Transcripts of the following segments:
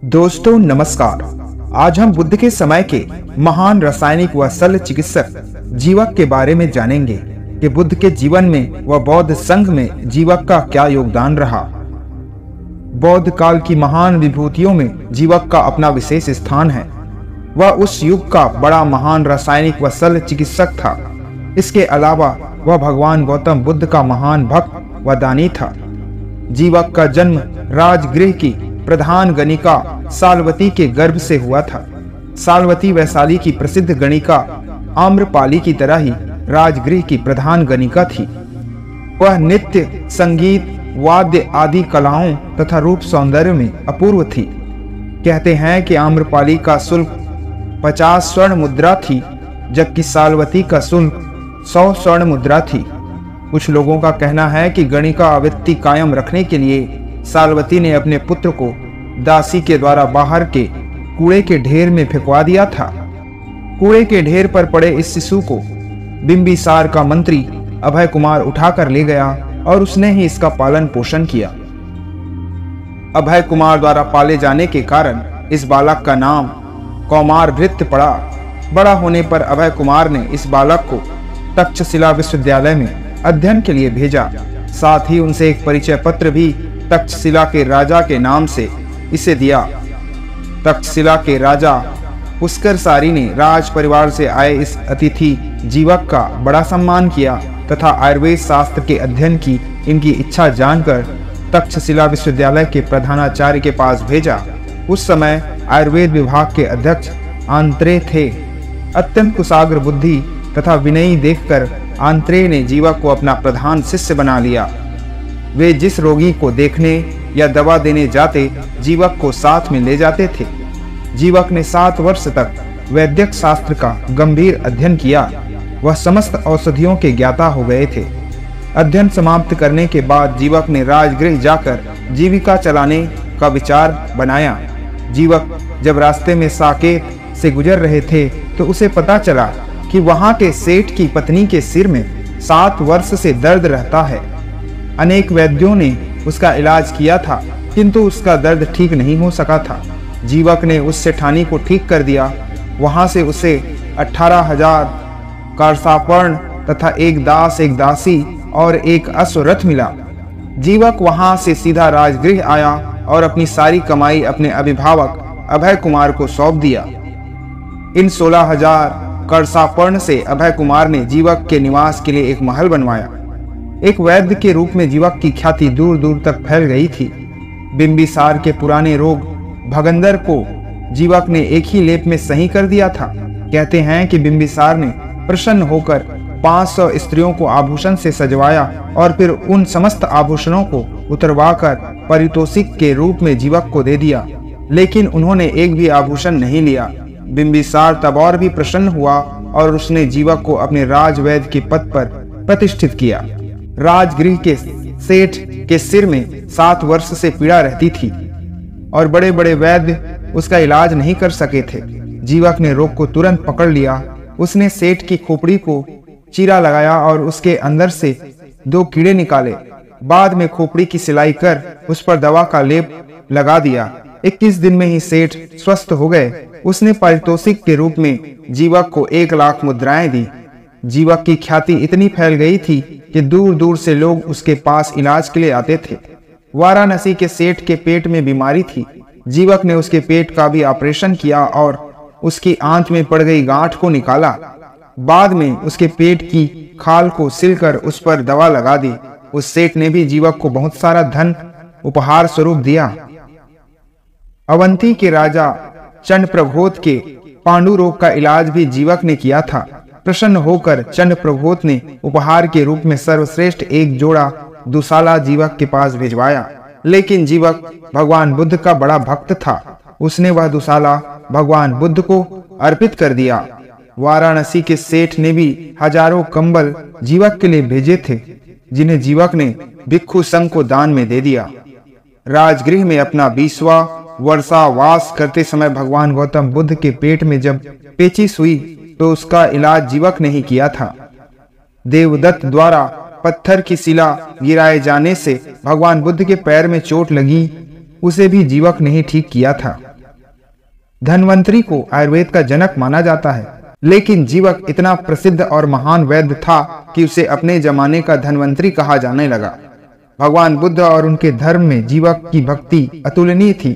दोस्तों नमस्कार। आज हम बुद्ध के समय के महान रासायनिक व शल्य चिकित्सक जीवक के बारे में जानेंगे कि बुद्ध के जीवन में व बौद्ध संघ में जीवक का क्या योगदान रहा। बौद्ध काल की महान विभूतियों में जीवक का अपना विशेष स्थान है। वह उस युग का बड़ा महान रासायनिक व शल्य चिकित्सक था। इसके अलावा वह भगवान गौतम बुद्ध का महान भक्त व दानी था। जीवक का जन्म राजगृह की प्रधान गणिका साल्वती के गर्भ से हुआ था। साल्वती वैशाली की प्रसिद्ध गणिका आम्रपाली की तरह ही राजगृह की प्रधान गणिका थी। वह नृत्य, संगीत, वाद्य आदि कलाओं तथा रूप सौंदर्य में अपूर्व थी। कहते हैं कि आम्रपाली का शुल्क 50 स्वर्ण मुद्रा थी, जबकि साल्वती का शुल्क 100 स्वर्ण मुद्रा थी। कुछ लोगों का कहना है कि गणिका आवृत्ति कायम रखने के लिए साल्वती ने अपने पुत्र को दासी के द्वारा बाहर के कूड़े के ढेर में फेंकवा दिया था। कूड़े के ढेर पर पड़े इस शिशु को बिंबिसार का मंत्री अभय कुमार उठाकर ले गया और उसने ही इसका पालन पोषण किया। अभय कुमार द्वारा पाले जाने के कारण इस बालक का नाम कौमारभृत्य पड़ा। बड़ा होने पर अभय कुमार ने इस बालक को तक्षशिला विश्वविद्यालय में अध्ययन के लिए भेजा। साथ ही उनसे एक परिचय पत्र भी तक्षशिला के राजा के नाम से इसे दिया। तक्षशिला के राजा पुष्करसारी ने राज परिवार से आए इस अतिथि जीवक का बड़ा सम्मान किया तथा आयुर्वेद शास्त्र के अध्ययन की इनकी इच्छा जानकर तक्षशिला विश्वविद्यालय के प्रधानाचार्य के पास भेजा। उस समय आयुर्वेद विभाग के अध्यक्ष आंत्रे थे। अत्यंत कुशाग्र बुद्धि तथा विनयी देखकर आंत्रे ने जीवक को अपना प्रधान शिष्य बना लिया। वे जिस रोगी को देखने या दवा देने जाते, जीवक को साथ में ले जाते थे। जीवक ने 7 वर्ष तक वैद्यक शास्त्र का गंभीर अध्ययन किया। वह समस्त औषधियों के ज्ञाता हो गए थे। अध्ययन समाप्त करने के बाद जीवक ने राजगृह जाकर जीविका चलाने का विचार बनाया। जीवक जब रास्ते में साकेत से गुजर रहे थे तो उसे पता चला कि वहां के सेठ की पत्नी के सिर में 7 वर्ष से दर्द रहता है। अनेक वैद्यों ने उसका इलाज किया था, किंतु उसका दर्द ठीक नहीं हो सका था। जीवक ने उस सेठानी को ठीक कर दिया। वहां से उसे 18,000 कारसापर्ण तथा एक दास, एक दासी और एक अश्वरथ मिला। जीवक वहां से सीधा राजगृह आया और अपनी सारी कमाई अपने अभिभावक अभय कुमार को सौंप दिया। इन 16,000 कारसापर्ण से अभय कुमार ने जीवक के निवास के लिए एक महल बनवाया। एक वैद्य के रूप में जीवक की ख्याति दूर दूर तक फैल गई थी। बिंबिसार के पुराने रोग भगंदर को जीवक ने एक ही लेप में सही कर दिया था। कहते हैं कि बिंबिसार ने प्रसन्न होकर 500 स्त्रियों को आभूषण से सजवाया और फिर उन समस्त आभूषणों को उतरवाकर पारितोषिक के रूप में जीवक को दे दिया, लेकिन उन्होंने एक भी आभूषण नहीं लिया। बिंबिसार तब और भी प्रसन्न हुआ और उसने जीवक को अपने राजवैद्य के पद पर प्रतिष्ठित किया। राजगृह के सेठ के सिर में 7 वर्ष से पीड़ा रहती थी और बड़े बड़े वैद्य उसका इलाज नहीं कर सके थे। जीवक ने रोग को तुरंत पकड़ लिया। उसने सेठ की खोपड़ी को चीरा लगाया और उसके अंदर से 2 कीड़े निकाले। बाद में खोपड़ी की सिलाई कर उस पर दवा का लेप लगा दिया। 21 दिन में ही सेठ स्वस्थ हो गए। उसने पारितोषिक के रूप में जीवक को 1 लाख मुद्राएं दी। जीवक की ख्याति इतनी फैल गई थी कि दूर दूर से लोग उसके पास इलाज के लिए आते थे। वाराणसी के सेठ के पेट में बीमारी थी। जीवक ने उसके पेट का भी ऑपरेशन किया और उसकी आंत में पड़ गई गांठ को निकाला। बाद में उसके पेट की खाल को सिलकर उस पर दवा लगा दी। उस सेठ ने भी जीवक को बहुत सारा धन उपहार स्वरूप दिया। अवंती के राजा चंद्रप्रभोत के पांडु रोग का इलाज भी जीवक ने किया था। प्रसन्न होकर चंद्रप्रभोत ने उपहार के रूप में सर्वश्रेष्ठ एक जोड़ा दुशाला जीवक के पास भिजवाया, लेकिन जीवक भगवान बुद्ध का बड़ा भक्त था। उसने वह दुशाला भगवान बुद्ध को अर्पित कर दिया। वाराणसी के सेठ ने भी हजारों कंबल जीवक के लिए भेजे थे, जिन्हें जीवक ने भिक्षु संघ को दान में दे दिया। राजगृह में अपना 20वां वर्षावास करते समय भगवान गौतम बुद्ध के पेट में जब पेचिश हुई तो उसका इलाज जीवक ने ही किया था। देवदत्त द्वारा पत्थर की शिला गिराए जाने से भगवान बुद्ध के पैर में चोट लगी, उसे भी जीवक ने ही ठीक किया था। धन्वंतरी को आयुर्वेद का जनक माना जाता है, लेकिन जीवक इतना प्रसिद्ध और महान वैद्य था कि उसे अपने जमाने का धन्वंतरी कहा जाने लगा। भगवान बुद्ध और उनके धर्म में जीवक की भक्ति अतुलनीय थी।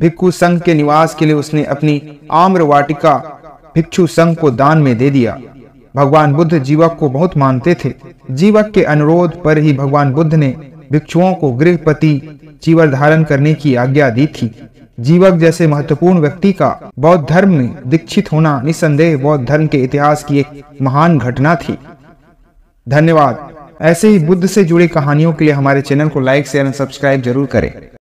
भिक्षु संघ के निवास के लिए उसने अपनी आम्र वाटिका भिक्षु संघ को दान में दे दिया। भगवान बुद्ध जीवक को बहुत मानते थे। जीवक के अनुरोध पर ही भगवान बुद्ध ने भिक्षुओं को गृहपति चीवर धारण करने की आज्ञा दी थी। जीवक जैसे महत्वपूर्ण व्यक्ति का बौद्ध धर्म में दीक्षित होना निस्संदेह बौद्ध धर्म के इतिहास की एक महान घटना थी। धन्यवाद। ऐसे ही बुद्ध से जुड़ी कहानियों के लिए हमारे चैनल को लाइक, शेयर और सब्सक्राइब जरूर करें।